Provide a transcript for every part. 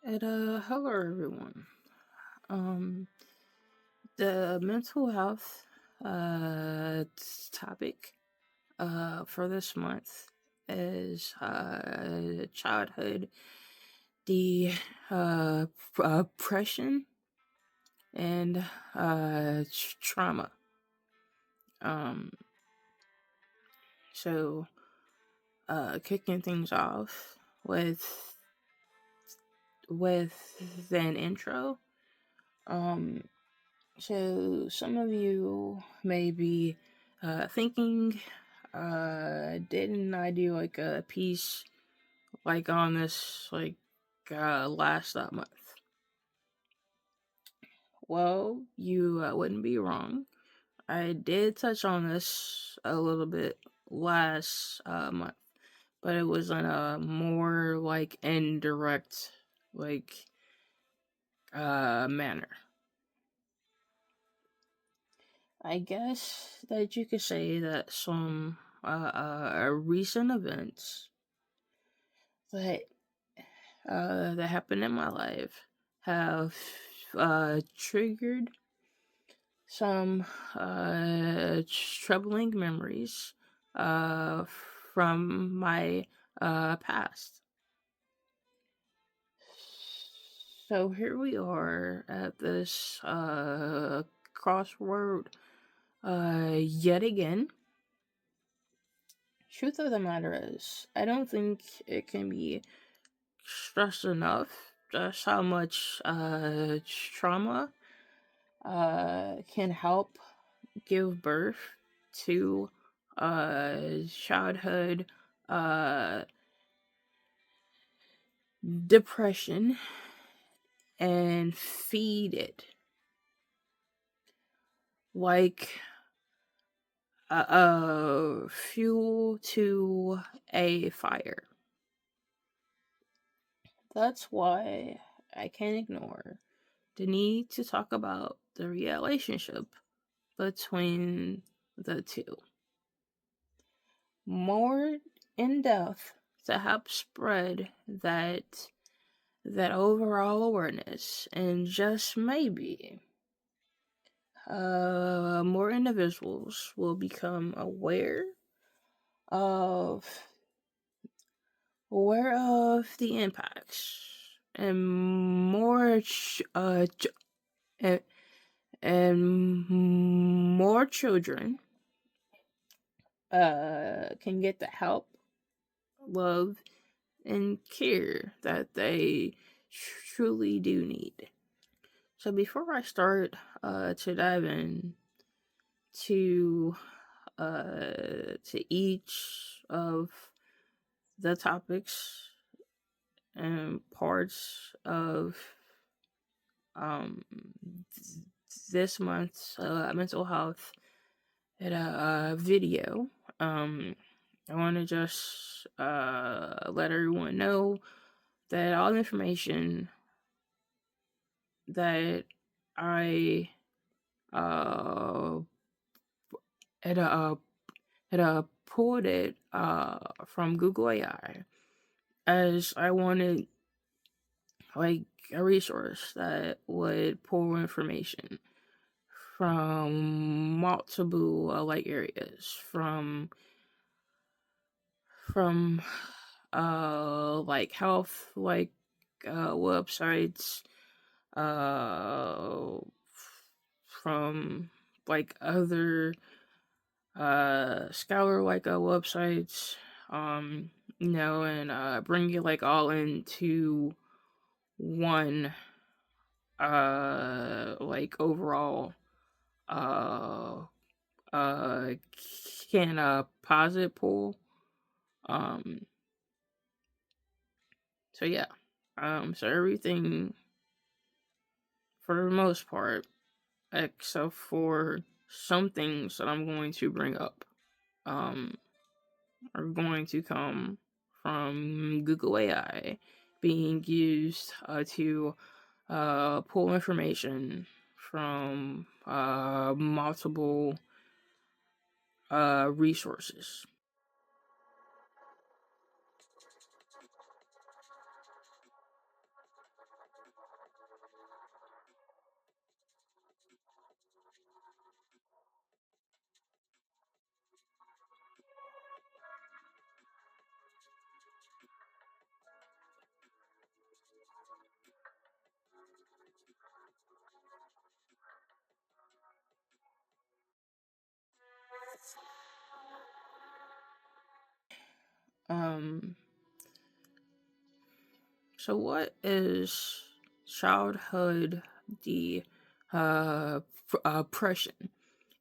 Hello everyone. Um, the mental health topic for this month is childhood, the oppression and trauma. Um, so kicking things off with an intro. Um, So, some of you may be thinking, didn't I do like a piece like on this last month? Well, you wouldn't be wrong. I did touch on this a little bit last month, but it was in a more like indirect like manner. I guess that you could say that some recent events that that happened in my life have triggered some troubling memories uh, from my past. So here we are at this crossroad yet again. Truth of the matter is, I don't think it can be stressed enough just how much trauma can help give birth to childhood uh, depression and feed it like fuel to a fire. That's why I can't ignore the need to talk about the relationship between the two. More in depth to help spread that overall awareness, and just maybe more individuals will become of aware of the impacts, and and, and more children can get the help, love, and care that they truly do need. So before I start to dive in to each of the topics and parts of um, this month's mental health at a video, I want to just let everyone know that all the information that I uh, had pulled it from Google AI, as I wanted like a resource that would pull information from multiple like areas, from like health websites, uh from like other scholar websites, and bring it like all into one like overall uh uh can posit pool. um so yeah, so everything for the most part, except for some things that I'm going to bring up, um are going to come from Google AI being used to pull information from multiple resources. So what is childhood depression?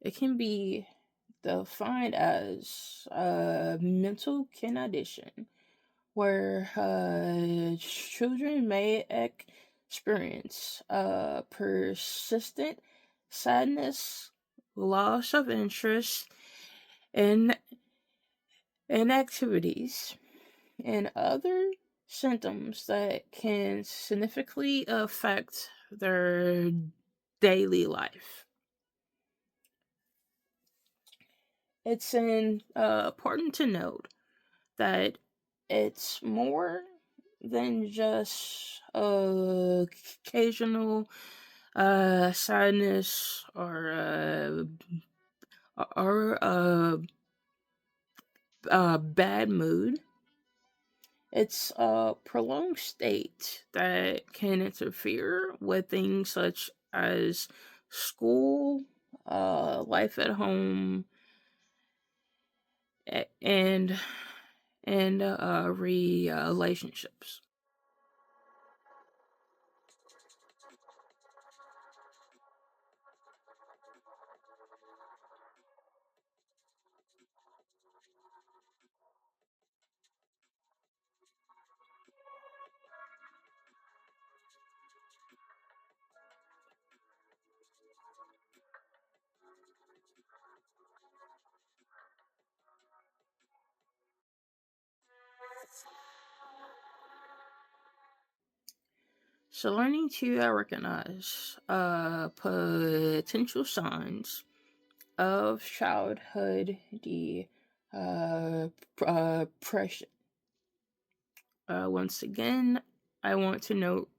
It can be defined as a mental condition where children may experience persistent sadness, loss of interest in activities, and other symptoms that can significantly affect their daily life. It's important to note that it's more than just occasional sadness or bad mood. It's a prolonged state that can interfere with things such as school, life at home, and relationships. So, learning to recognize potential signs of childhood depression. Once again, I want to note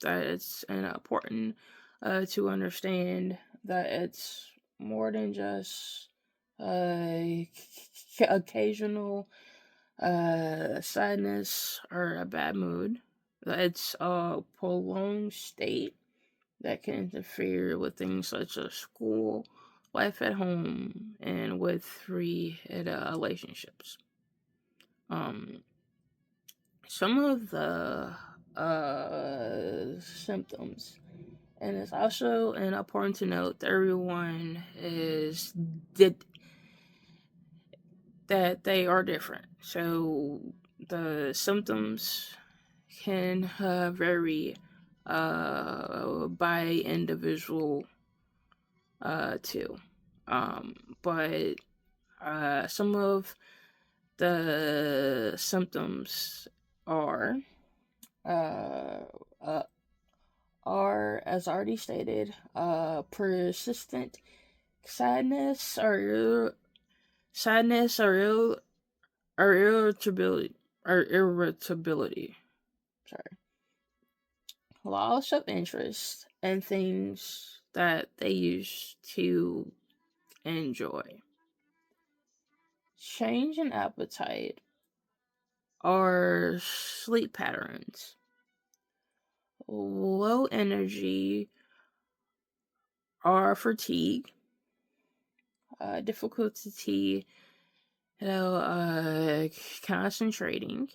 that it's important to understand that it's more than just occasional sadness or a bad mood. It's a prolonged state that can interfere with things such as school, life at home, and with relationships. Um, some of the symptoms, and it's also important to note that everyone is did that they are different. So the symptoms can vary by individual too. But some of the symptoms are uh, uh, as already stated, persistent sadness or irritability Sorry, loss of interest in things that they used to enjoy, change in appetite or sleep patterns, low energy or fatigue, difficulty, you know, concentrating,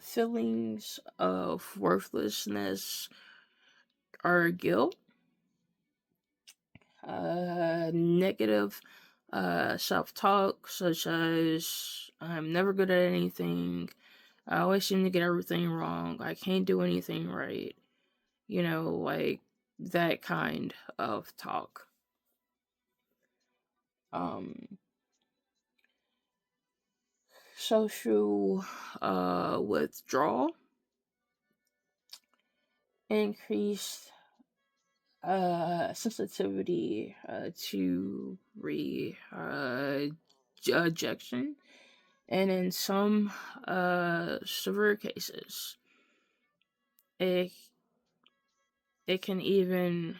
feelings of worthlessness or guilt, negative self talk, such as I'm never good at anything, I always seem to get everything wrong, I can't do anything right, like that kind of talk. Um, Social withdrawal, increased sensitivity to rejection, and in some severe cases, it it can even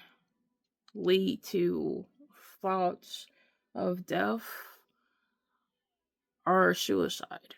lead to thoughts of death or suicide.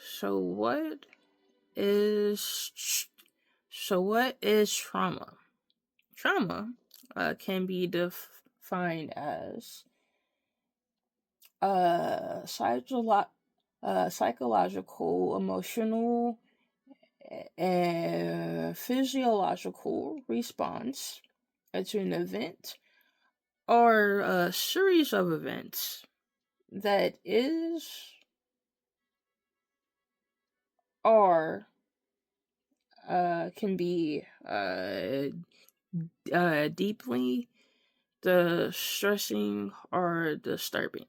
So is what is trauma? Trauma can be defined as uh, psycholo- psychological, emotional, and physiological response to an event or a series of events that is or can be deeply distressing or disturbing.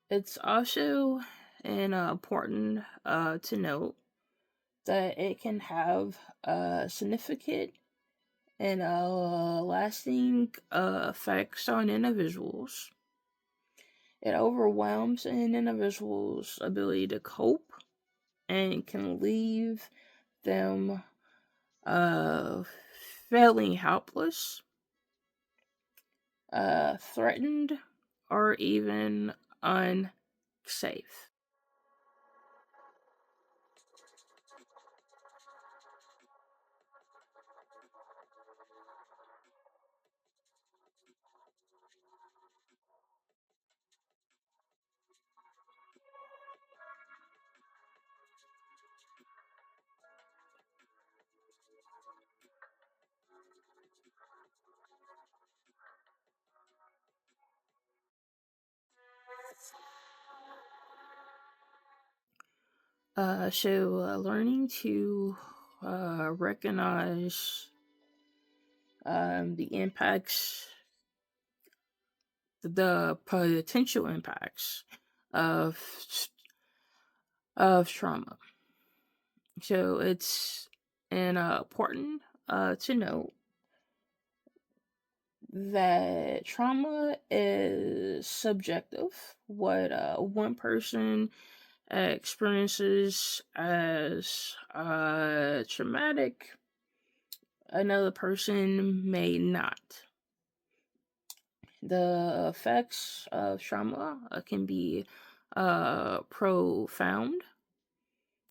It's also important to note that it can have significant and lasting effects on individuals. It overwhelms an individual's ability to cope and can leave them uh, feeling helpless, threatened, or even unsafe. Learning to recognize the impacts, the potential impacts of trauma. So it's important to note that trauma is subjective. What one person experiences as traumatic, another person may not. The effects of trauma can be profound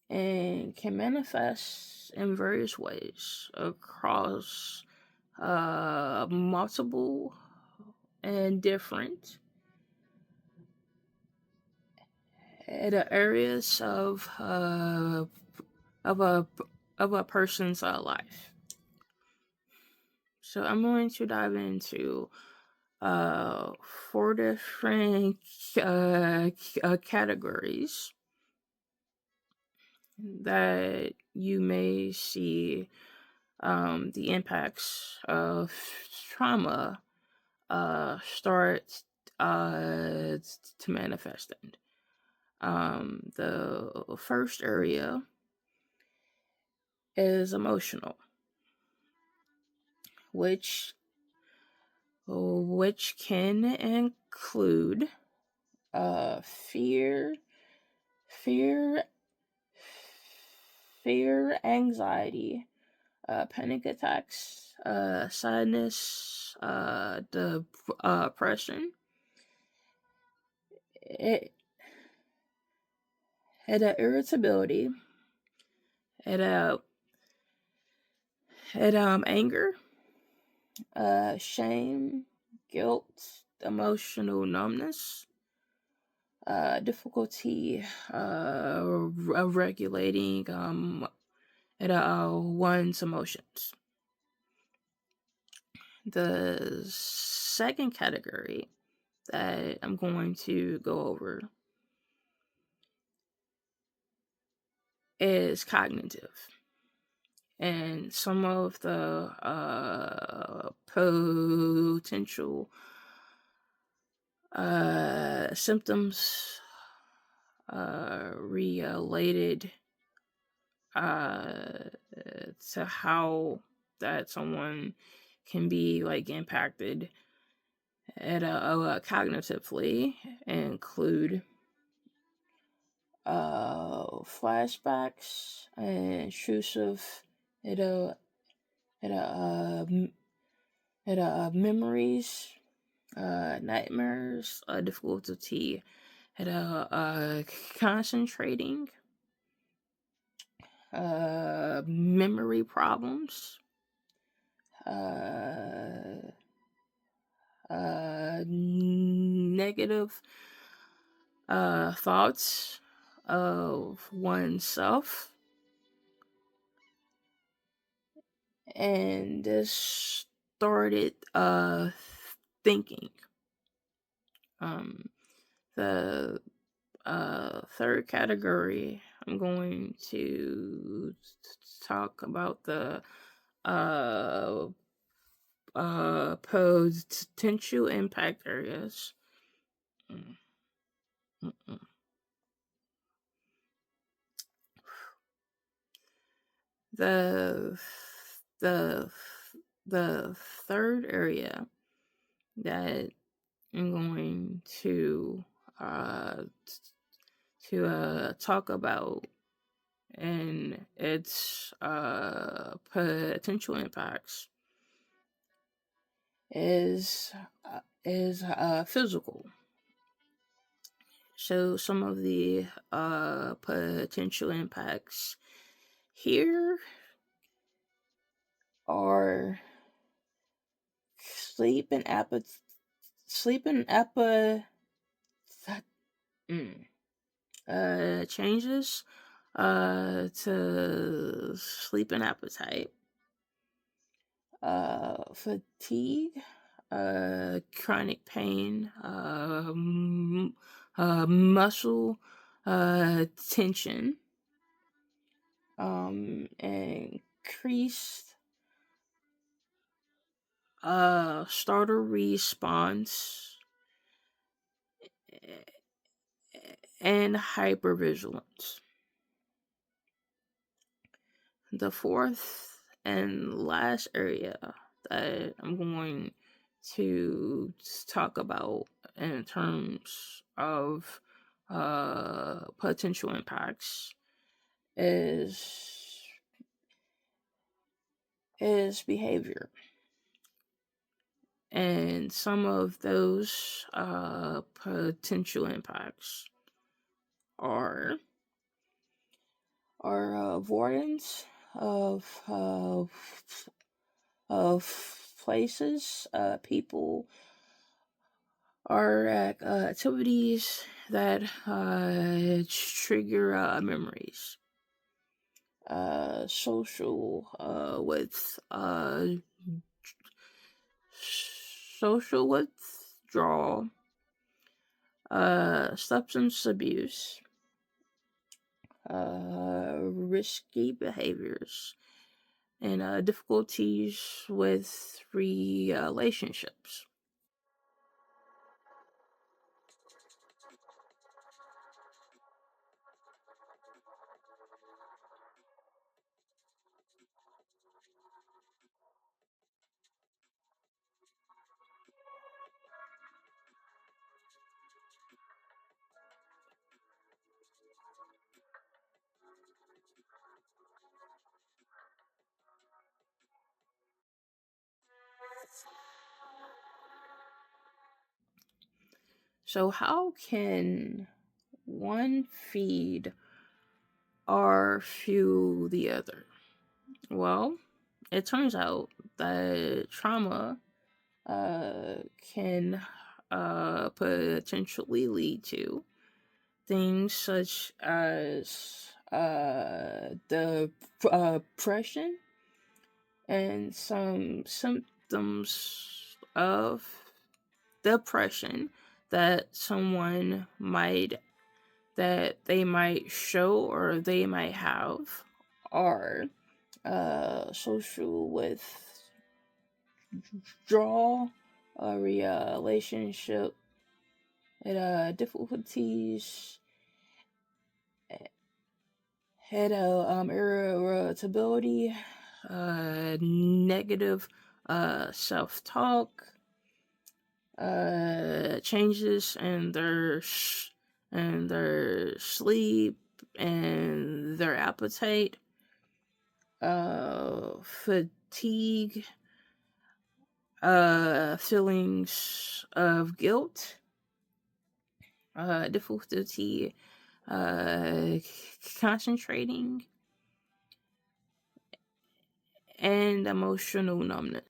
and can manifest in various ways across multiple and different areas of a of a person's life. So I'm going to dive into uh, four different categories that you may see the impacts of trauma start to manifest in. The first area is emotional, which can include fear, fear, anxiety, panic attacks, sadness, depression. It, irritability, it anger, shame, guilt, emotional numbness, difficulty regulating one's emotions. The second category that I'm going to go over is cognitive. And some of the potential symptoms related uh, to how that someone can be like impacted cognitively include flashbacks, intrusive, it It memories, nightmares, difficulty at concentrating, memory problems, uh, negative thoughts of oneself, and this started thinking. Um, the third category, I'm going to talk about the uh, potential impact areas. Mm, mm, mm. The the the third area that I'm going uh, to talk about and its potential impacts is physical. So some of the potential impacts here are sleep and appetite. Sleep and appetite. Mm. Changes to sleep and appetite, fatigue, chronic pain, muscle tension, increased startle response, and hypervigilance. The fourth and last area that I'm going to talk about in terms of potential impacts is behavior, and some of those potential impacts are avoidance of places, people, or activities that trigger memories. Social with social withdrawal, substance abuse, risky behaviors, and difficulties with relationships. So, how can one feed or fuel the other? Well, it turns out that trauma can potentially lead to things such as depression and some symptoms of depression that someone might they might show or they might have are social withdrawal, relationship and difficulties, had irritability, negative self talk, changes in their sleep and their appetite, fatigue, feelings of guilt, difficulty uh, concentrating, and emotional numbness.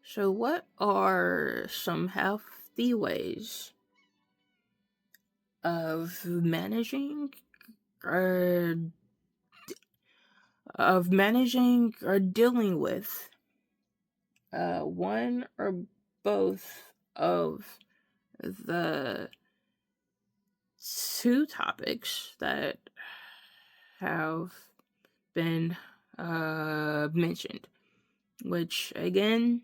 So, what are some healthy ways of or managing or dealing with one or both of the two topics that have been mentioned, which again,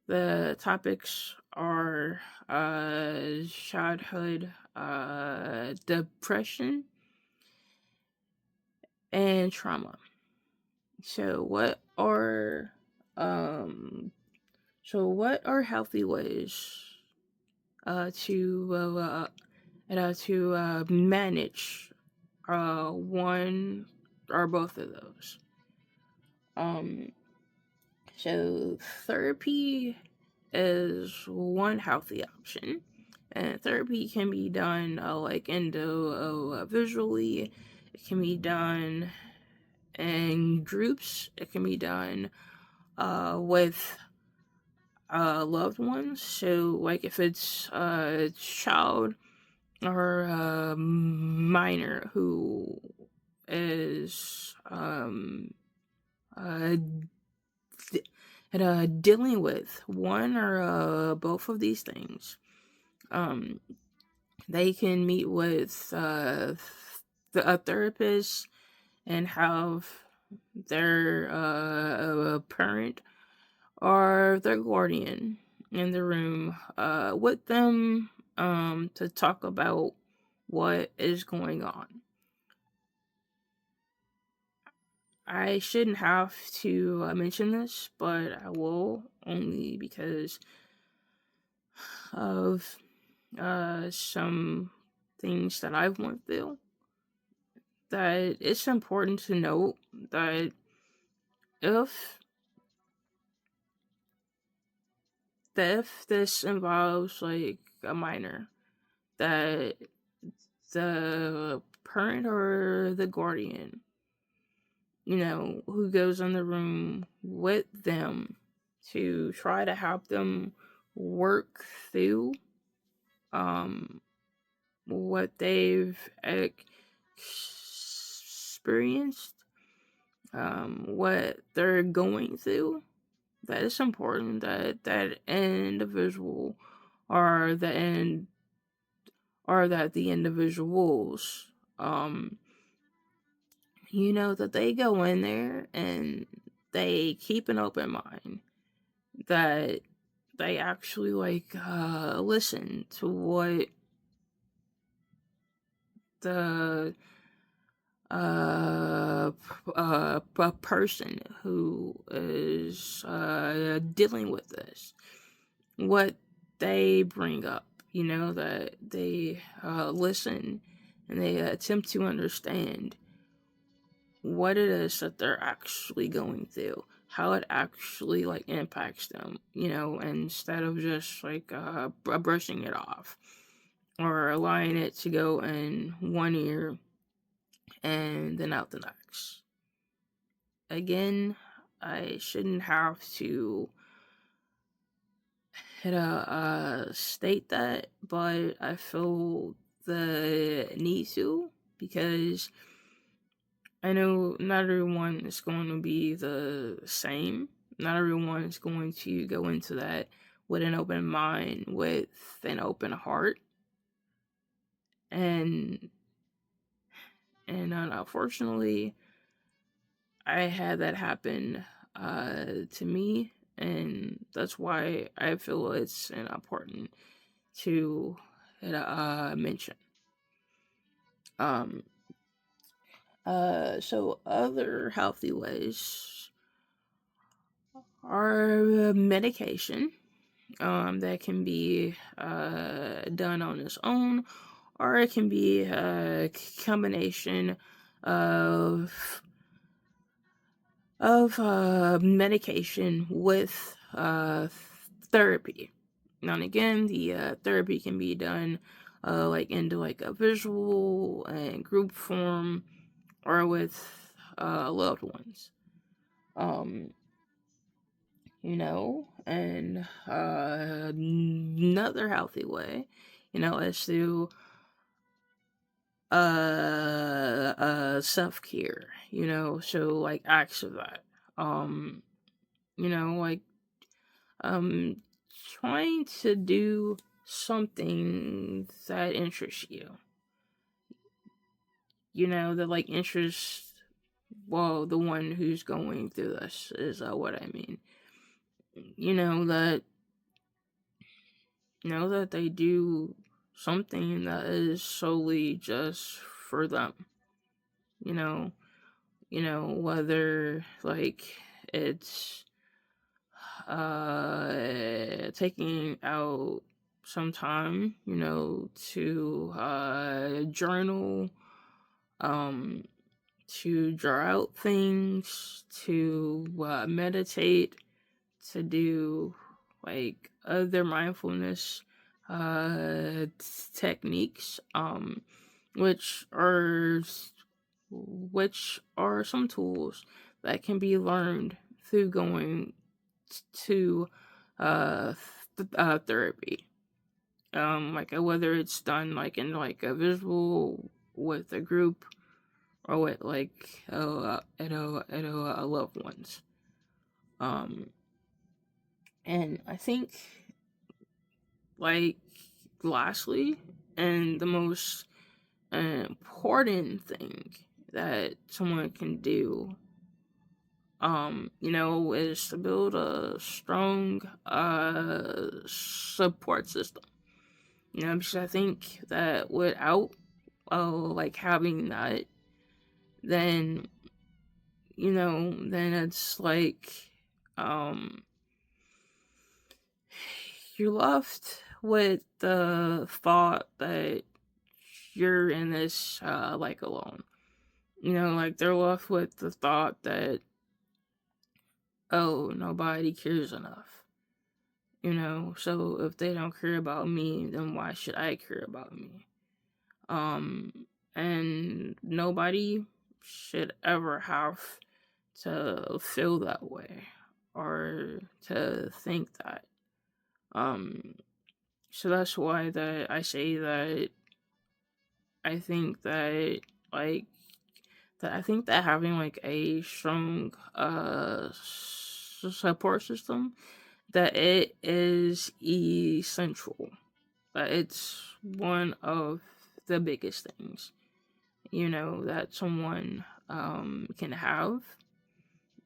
the topics are childhood depression and trauma. So um what are healthy ways to manage one or both of those? Um, so therapy is one healthy option, and therapy can be done like visually. It can be done in groups. It can be done with loved ones. So, like if it's a child or a minor who is uh, dealing with one or both of these things, um, they can meet with a therapist and have their parent or their guardian in the room with them to talk about what is going on. I shouldn't have to mention this, but I will, only because of some things that I've went through. That it's important to note that if this involves like a minor, that the parent or the guardian, who goes in the room with them to try to help them work through um, what they've experienced, what they're going through. That it's important that that individual or that the individuals, that they go in there and they keep an open mind, that they actually listen to what the person who is dealing with this, what they bring up, that they listen and they attempt to understand what it is that they're actually going through, how it actually impacts them, instead of just brushing it off or allowing it to go in one ear and then out the next. Again, I shouldn't have to state that, but I feel the need to, because I know not everyone is going to be the same. Not everyone is going to go into that with an open mind, with an open heart. And unfortunately, I had that happen to me, and that's why I feel it's important to mention. Um, so other healthy ways are medication that can be done on its own, or it can be a combination of medication with therapy. Now and again, the therapy can be done like into like a visual and group form, or with loved ones. Um, and another healthy way, is to self care. So like acts of that. Um, like um trying to do something that interests you. That like interests, well, the one who's going through this is what I mean. That that they do something that is solely just for them. You know, whether like it's taking out some time, to journal, um to draw out things, to meditate, to do like other mindfulness techniques, which are which are some tools that can be learned through going to therapy. Like whether it's done like in like a visual with a group, or with like loved ones. Um, and I think like lastly, and the most important thing that someone can do, is to build a strong support system. Because I think that without like having that, then then it's like um you're left with the thought that you're in this like alone. Like they're left with the thought that, oh, nobody cares enough. So if they don't care about me, then why should I care about me? Um, and nobody should ever have to feel that way, or to think that. Um, so that's why that I say that I think that like I think that having like a strong support system, that it is essential. That it's one of the biggest things, that someone can have,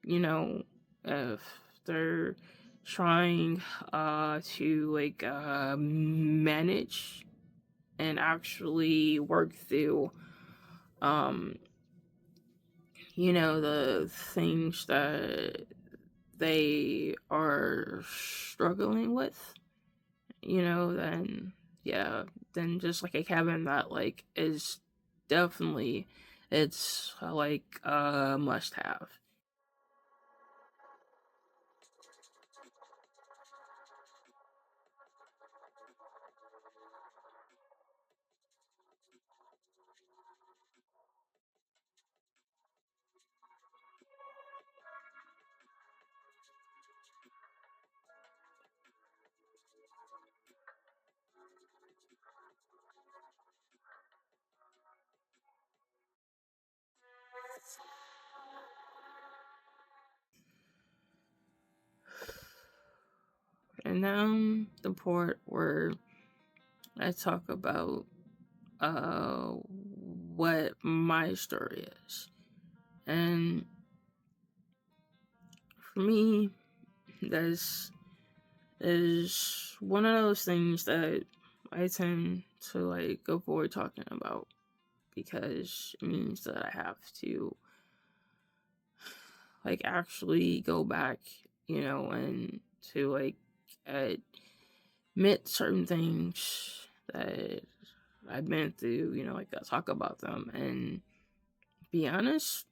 if they're trying to like manage and actually work through um the things that they are struggling with, then yeah, then just like a cabin that like is definitely, it's like a must have. And now the part where I talk about uh what my story is. And for me, that's is one of those things that I tend to like avoid talking about because it means that I have to like actually go back, and to like admit certain things that I've been through, like I talk about them and be honest,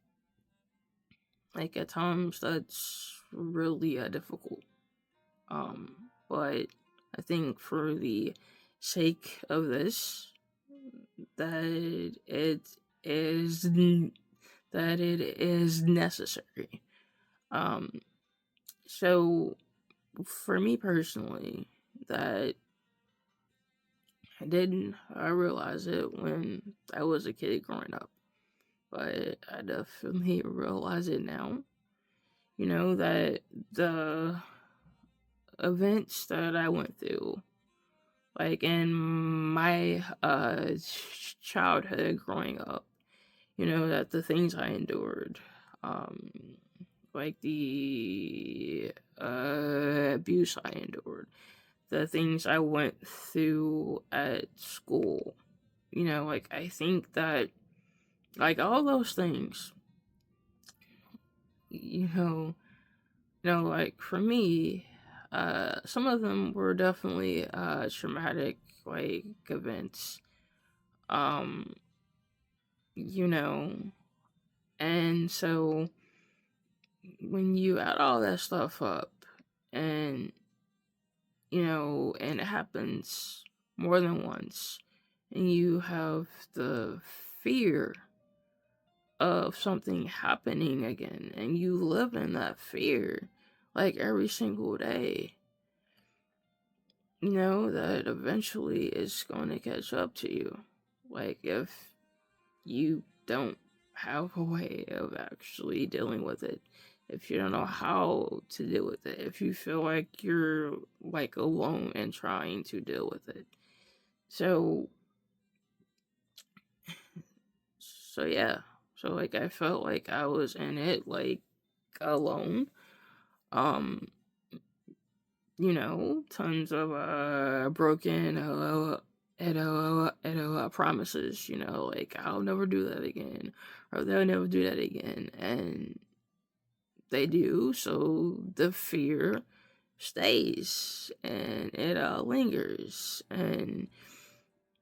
like at times that's really difficult. But I think for the sake of this, that it is that it is necessary. Um, so for me personally, that I realized it when I was a kid growing up, but I definitely realize it now. That the events that I went through, like in my childhood growing up, that the things I endured, um, like the abuse I endured, the things I went through at school, like I think that, like all those things, like for me, some of them were definitely traumatic, like events, um, you know, and so when you add all that stuff up, and and it happens more than once, and you have the fear of something happening again, and you live in that fear like every single day, that eventually it's going to catch up to you. Like, if you don't have a way of actually dealing with it, if you don't know how to deal with it, if you feel like you're like alone and trying to deal with it. So yeah. So like I felt like I was in it like alone. Um, tons of broken promises, like I'll never do that again, or they'll never do that again, and they do, so the fear stays, and it lingers, and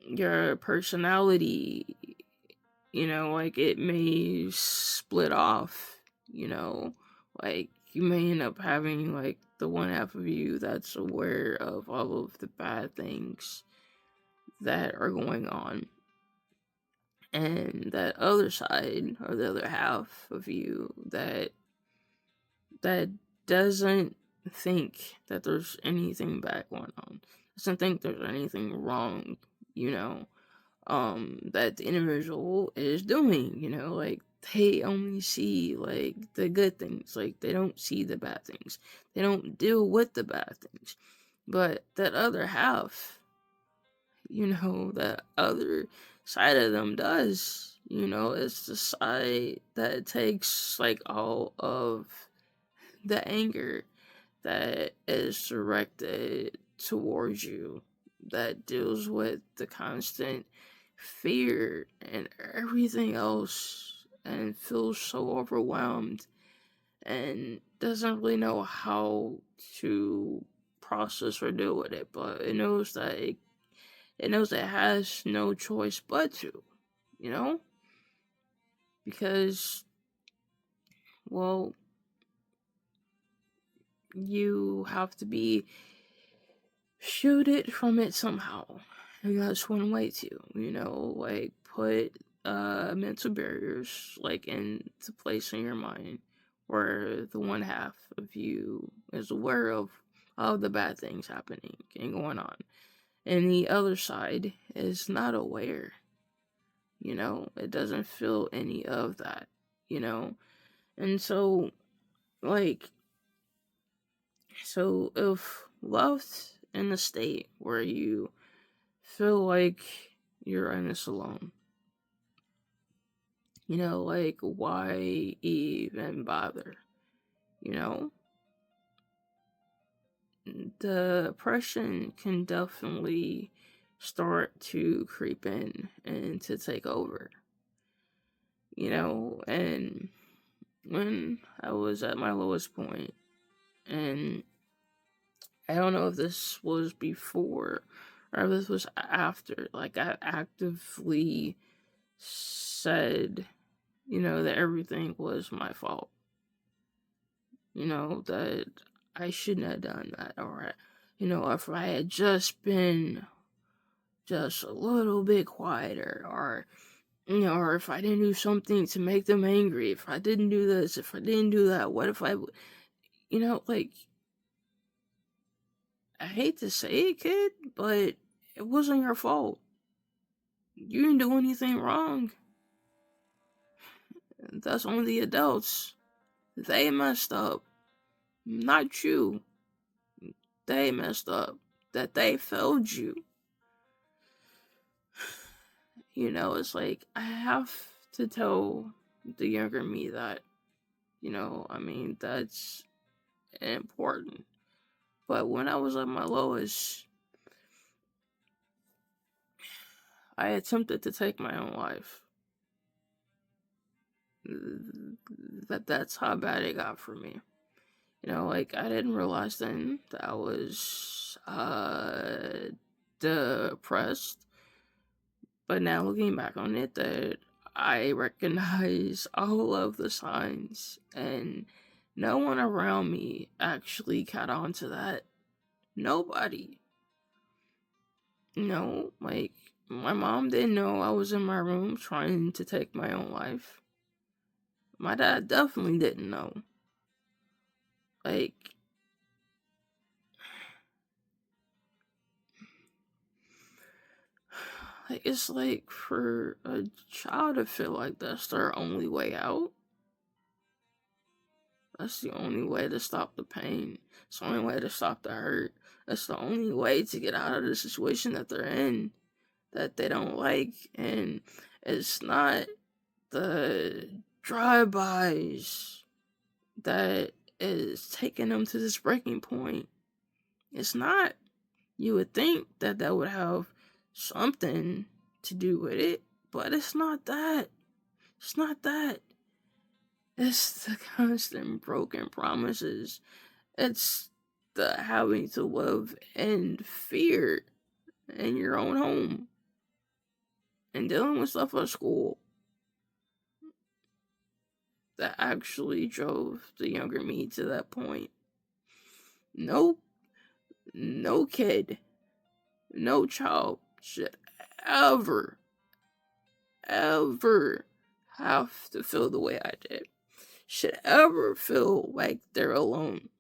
your personality, like it may split off, like you may end up having like the one half of you that's aware of all of the bad things that are going on, and that other side, or the other half of you, that doesn't think that there's anything bad going on, doesn't think there's anything wrong, that the individual is doing, like they only see like the good things, like they don't see the bad things, they don't deal with the bad things. But that other half, that other side of them does, it's the side that takes like all of the anger that is directed towards you, that deals with the constant fear and everything else, and feels so overwhelmed and doesn't really know how to process or deal with it, but it knows that it knows it has no choice but to, you know? Because, well, you have to be shielded from it somehow. And that's one way to, like put mental barriers like into place in your mind where the one half of you is aware of all the bad things happening and going on. And the other side is not aware. It doesn't feel any of that, And so, like, so if left in a state where you feel like you're in this alone, like, why even bother, you know? depression can definitely start to creep in and to take over, and when I was at my lowest point, and I don't know if this was before or if this was after, like, I actively said, that everything was my fault, that I shouldn't have done that, or, if I had just been just a little bit quieter, or if I didn't do something to make them angry, if I didn't do this, if I didn't do that, what if I, like, I hate to say it, kid, but it wasn't your fault. You didn't do anything wrong. That's on the adults. They messed up, not you. They messed up. That they failed you. It's like, I have to tell the younger me that, that's important. But when I was at my lowest, I attempted to take my own life. That's how bad it got for me. Like, I didn't realize then that I was depressed. But now looking back on it, that I recognize all of the signs, and no one around me actually caught on to that. Nobody. Like, my mom didn't know I was in my room trying to take my own life. My dad definitely didn't know. Like, it's like, for a child to feel like that's their only way out. That's the only way to stop the pain. It's the only way to stop the hurt. That's the only way to get out of the situation that they're in, that they don't like. And it's not the drive-bys that is taking them to this breaking point. It's not. You would think that that would have something to do with it, but it's not that. It's not that. It's the constant broken promises. It's the having to live in fear in your own home and dealing with stuff at school that actually drove the younger me to that point. No kid, no child should ever have to feel the way I did. Should ever feel like they're alone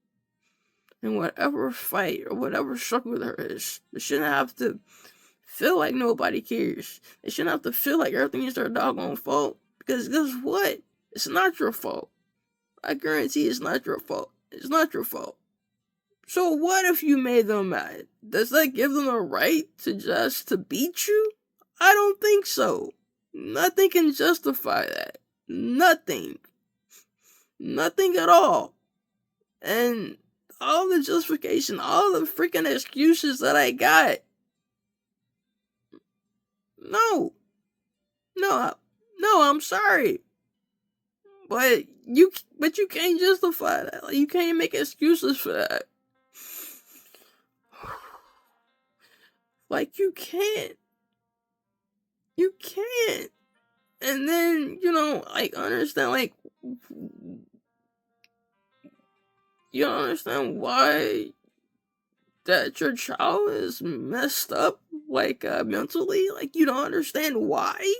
in whatever fight or whatever struggle there is. They shouldn't have to feel like nobody cares. They shouldn't have to feel like everything is their doggone fault. Because guess what? It's not your fault. I guarantee it's not your fault. It's not your fault. So what if you made them mad? Does that give them a right to beat you? I don't think so. Nothing can justify that. Nothing. Nothing at all. And all the justification, all the freaking excuses that I got. No, I'm sorry. But you can't justify that. Like, you can't make excuses for that. Like, you can't. You can't. And then, like, understand, like, you don't understand why that your child is messed up, like, mentally. Like, you don't understand why?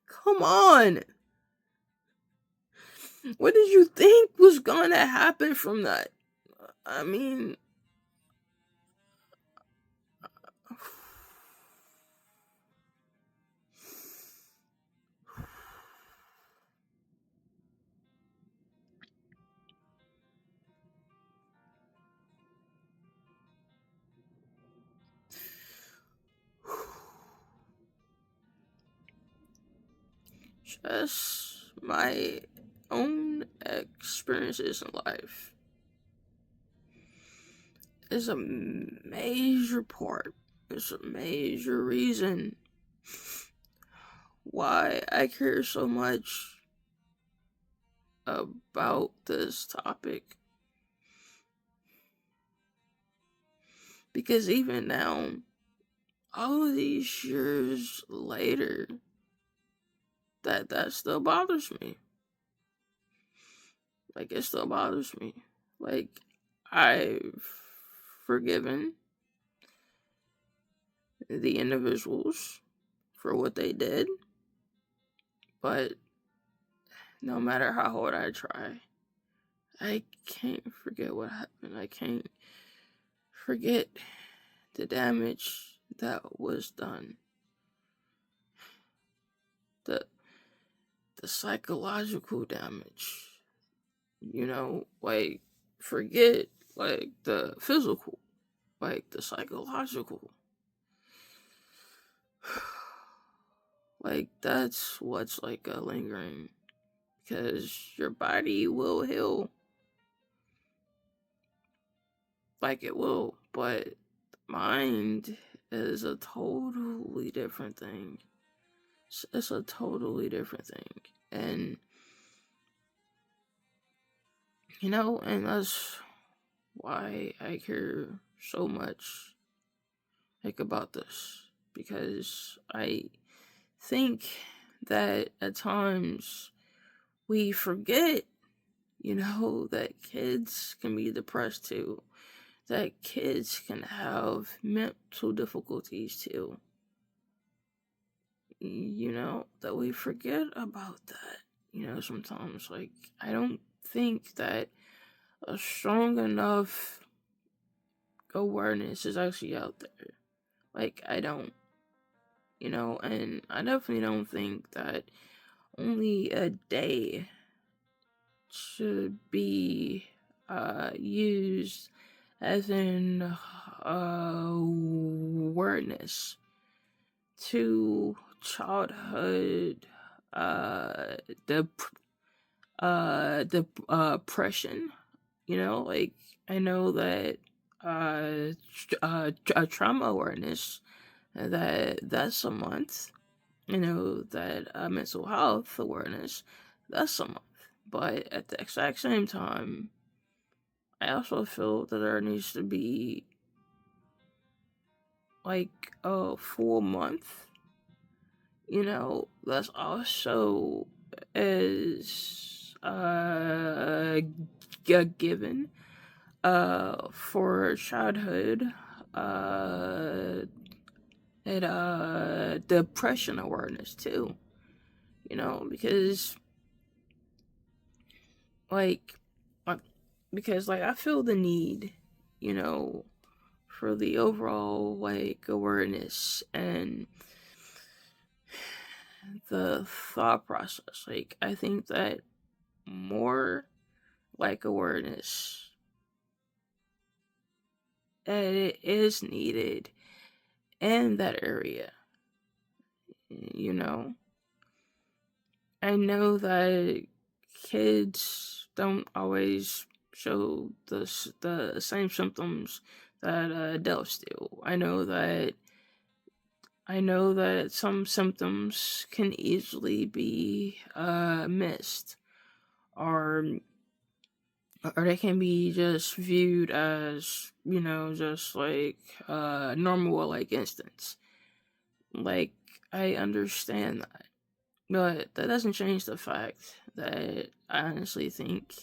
Come on. What did you think was gonna happen from that? I mean, just my own experiences in life. is a major part. It's a major reason why I care so much about this topic. Because even now, all of these years later, that still bothers me. Like, it still bothers me. Like, I've forgiven the individuals for what they did, but no matter how hard I try, I can't forget what happened. I can't forget the damage that was done. The the psychological damage. Like, forget like the physical, like the psychological. Like, that's what's like a lingering, because your body will heal, like it will, but mind is a totally different thing. It's a totally different thing. And and that's why I care so much like about this, because I think that at times we forget, that kids can be depressed too, that kids can have mental difficulties too. That we forget about that. Sometimes, like, I don't think that a strong enough awareness is actually out there. Like, I don't, and I definitely don't think that only a day should be used as an awareness to childhood uh dep- depression. Like, I know that trauma awareness, that's a month. That mental health awareness, that's a month. But at the exact same time, I also feel that there needs to be like a full month, that's also is given for childhood uh and depression awareness too, because like like because like I feel the need, you know, for the overall like awareness and the thought process. Like, I think that more like awareness, and it is needed in that area. You know, I know that kids don't always show the same symptoms that adults do. I know that some symptoms can easily be missed, or they can be just viewed as, just like normal like instance. Like, I understand that, but that doesn't change the fact that I honestly think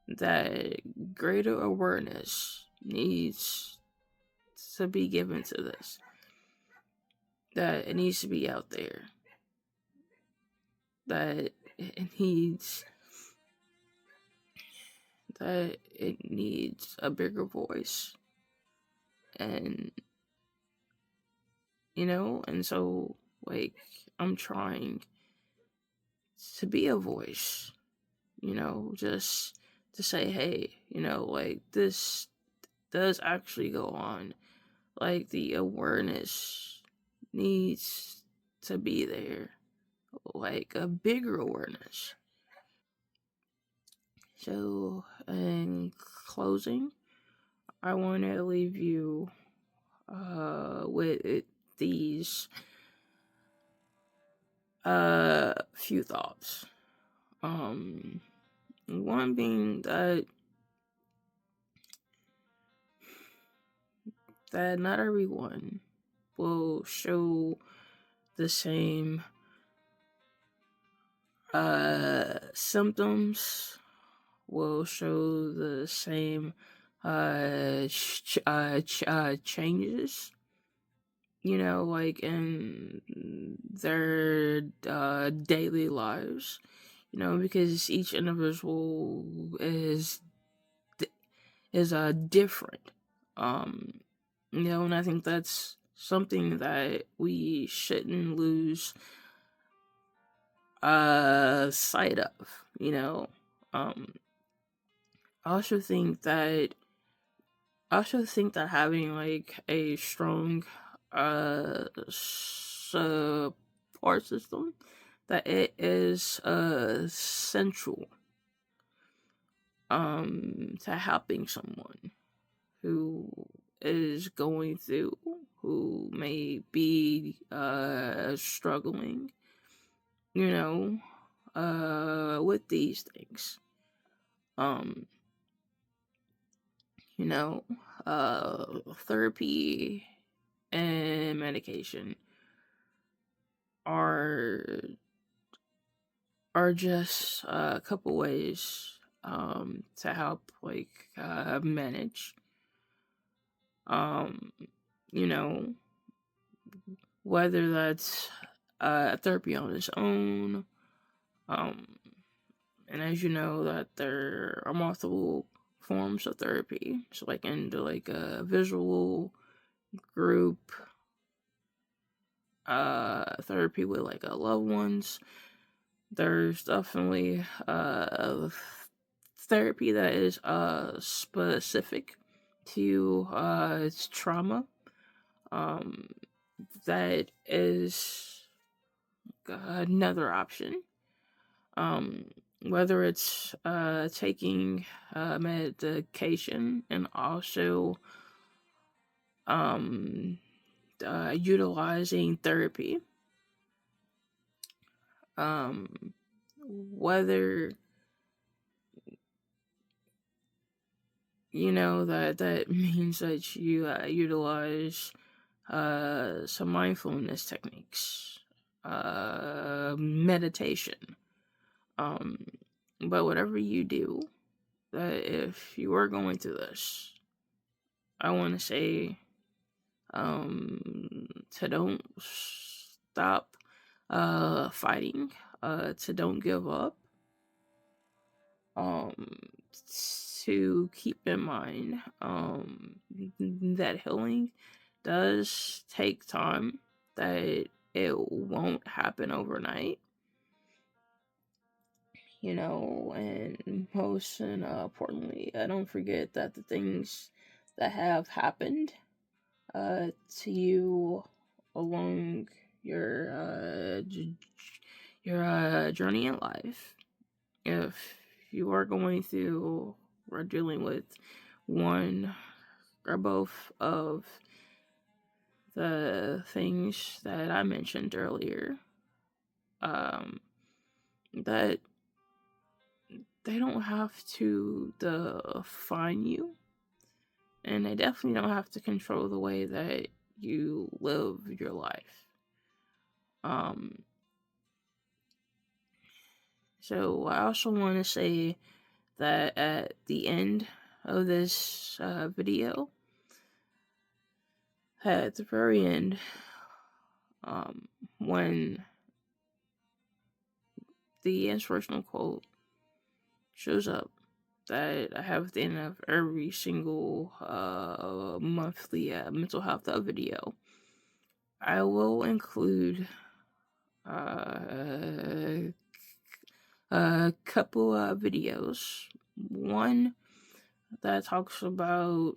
that greater awareness needs to be given to this. That it needs to be out there. That it needs a bigger voice. And and so, like, I'm trying to be a voice, just to say, hey, like, this does actually go on. Like, the awareness needs to be there, like a bigger awareness. So, in closing, I want to leave you with these few thoughts. One being that not everyone will show the same symptoms, will show the same changes, like in their daily lives, because each individual is different. And I think that's something that we shouldn't lose sight of. Um, I also think that having like a strong support system, that it is central to helping someone who is going through, who may be struggling, with these things. Um, you know, Therapy and medication are just a couple ways to help like manage, um you know whether that's therapy on its own, um and as you know that there are multiple forms of therapy, so like into like a visual group therapy with like loved ones. There's definitely therapy that is specific to its trauma. Um, that is another option. Um, Whether it's taking medication and also utilizing therapy. Whether that means that you utilize some mindfulness techniques, meditation. Um, but whatever you do, that if you are going through this, I want to say to don't stop fighting, to don't give up, um, to keep in mind that healing does take time, that it won't happen overnight, and most importantly, don't forget that the things that have happened to you along your journey in life, if you are going through or dealing with one or both of the things that I mentioned earlier, that they don't have to define you, and they definitely don't have to control the way that you live your life. So I also want to say that at the end of this video, at the very end, when the inspirational quote shows up that I have at the end of every single monthly mental health video, I will include a couple videos. One that talks about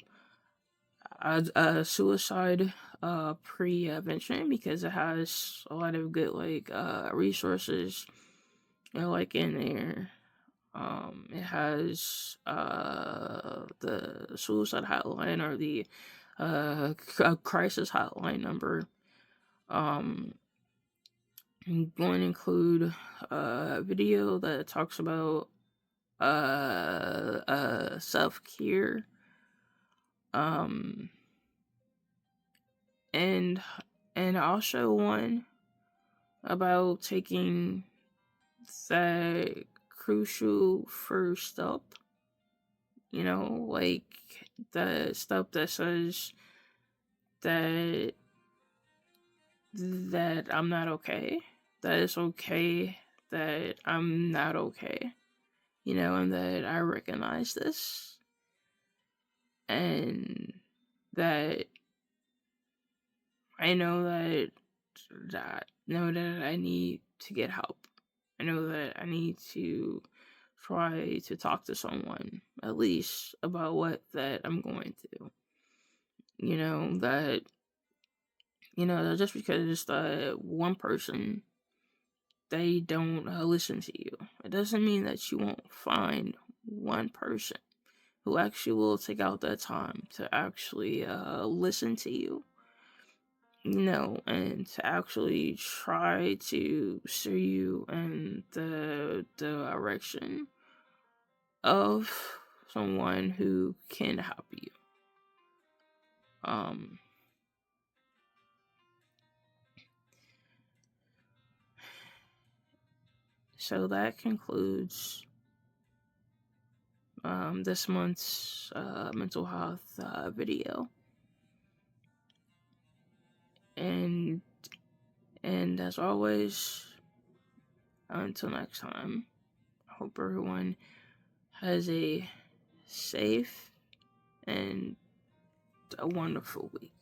suicide prevention, because it has a lot of good like resources like in there. It has the suicide hotline, or the crisis hotline number. I'm going to include a video that talks about self-care, um, and also one about taking that crucial first step. Like the step that says that I'm not okay, that it's okay that I'm not okay, and that I recognize this, and that I know that I need to get help. I know that I need to try to talk to someone, at least, about what that I'm going through. That just because one person, they don't listen to you, it doesn't mean that you won't find one person who actually will take out that time to actually listen to you, and to actually try to steer you in the direction of someone who can help you. So that concludes this month's mental health video, and as always, until next time, I hope everyone has a safe and a wonderful week.